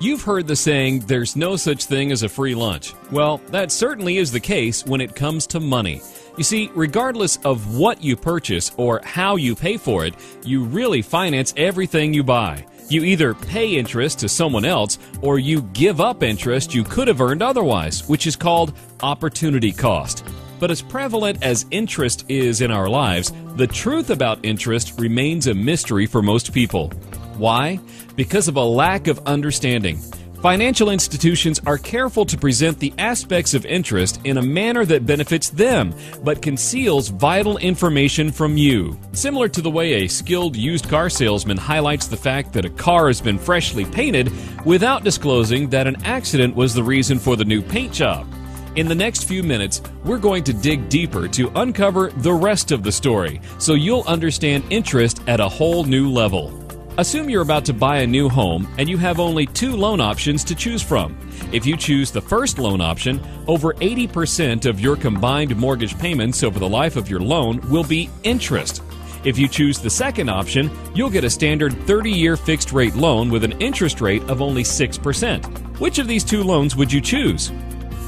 You've heard the saying, there's no such thing as a free lunch. Well, that certainly is the case when it comes to money. You see, regardless of what you purchase or how you pay for it, you really finance everything you buy. You either pay interest to someone else or you give up interest you could have earned otherwise, which is called opportunity cost. But as prevalent as interest is in our lives, the truth about interest remains a mystery for most people. Why? Because of a lack of understanding. Financial institutions are careful to present the aspects of interest in a manner that benefits them, but conceals vital information from you. Similar to the way a skilled used car salesman highlights the fact that a car has been freshly painted without disclosing that an accident was the reason for the new paint job. In the next few minutes, we're going to dig deeper to uncover the rest of the story, so you'll understand interest at a whole new level. Assume you're about to buy a new home and you have only 2 loan options to choose from. If you choose the first loan option, over 80% of your combined mortgage payments over the life of your loan will be interest. If you choose the second option, you'll get a standard 30-year fixed-rate loan with an interest rate of only 6%. Which of these 2 loans would you choose?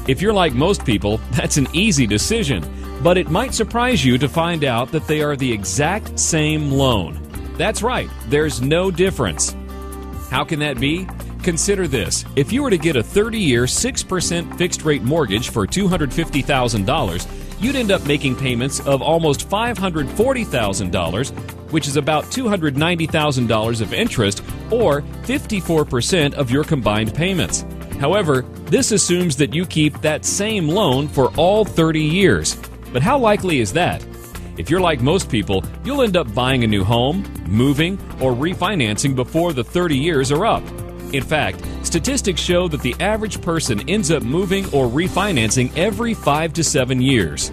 If you're like most people, that's an easy decision, but it might surprise you to find out that they are the exact same loan. That's right, there's no difference. How can that be? Consider this. If you were to get a 30-year 6% fixed-rate mortgage for $250,000, you'd end up making payments of almost $540,000, which is about $290,000 of interest, or 54% of your combined payments. However, this assumes that you keep that same loan for all 30 years. But how likely is that? If you're like most people, you'll end up buying a new home, moving, or refinancing before the 30 years are up. In fact, statistics show that the average person ends up moving or refinancing every 5 to 7 years.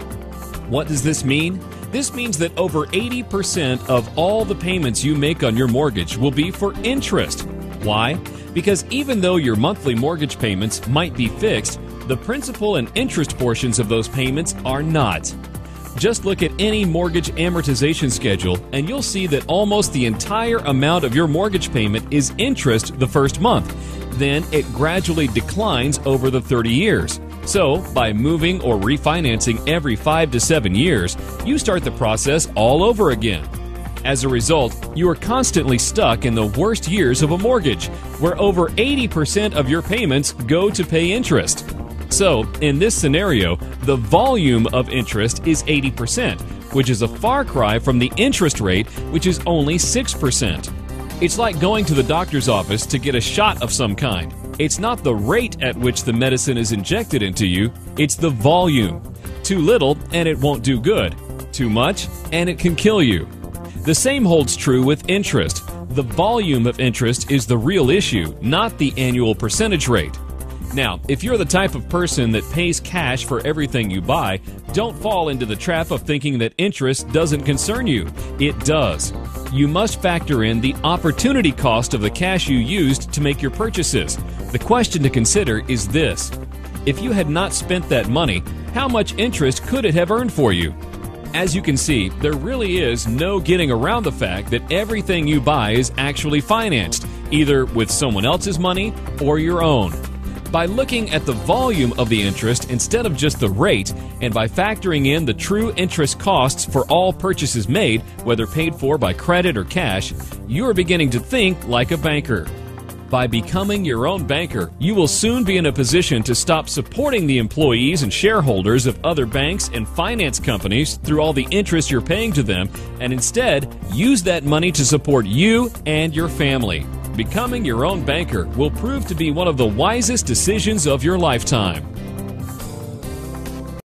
What does this mean? This means that over 80% of all the payments you make on your mortgage will be for interest. Why? Because even though your monthly mortgage payments might be fixed, the principal and interest portions of those payments are not. Just look at any mortgage amortization schedule and you'll see that almost the entire amount of your mortgage payment is interest the first month. Then it gradually declines over the 30 years. So, by moving or refinancing every 5 to 7 years, you start the process all over again. As a result, you are constantly stuck in the worst years of a mortgage, where over 80% of your payments go to pay interest. So, in this scenario, the volume of interest is 80%, which is a far cry from the interest rate, which is only 6%. It's like going to the doctor's office to get a shot of some kind. It's not the rate at which the medicine is injected into you, it's the volume. Too little, and it won't do good. Too much, and it can kill you. The same holds true with interest. The volume of interest is the real issue, not the annual percentage rate. Now, if you're the type of person that pays cash for everything you buy, don't fall into the trap of thinking that interest doesn't concern you. It does. You must factor in the opportunity cost of the cash you used to make your purchases. The question to consider is this: if you had not spent that money, how much interest could it have earned for you? As you can see, there really is no getting around the fact that everything you buy is actually financed, either with someone else's money or your own. By looking at the volume of the interest instead of just the rate, and by factoring in the true interest costs for all purchases made, whether paid for by credit or cash, you are beginning to think like a banker. By becoming your own banker, you will soon be in a position to stop supporting the employees and shareholders of other banks and finance companies through all the interest you're paying to them, and instead use that money to support you and your family. Becoming your own banker will prove to be one of the wisest decisions of your lifetime.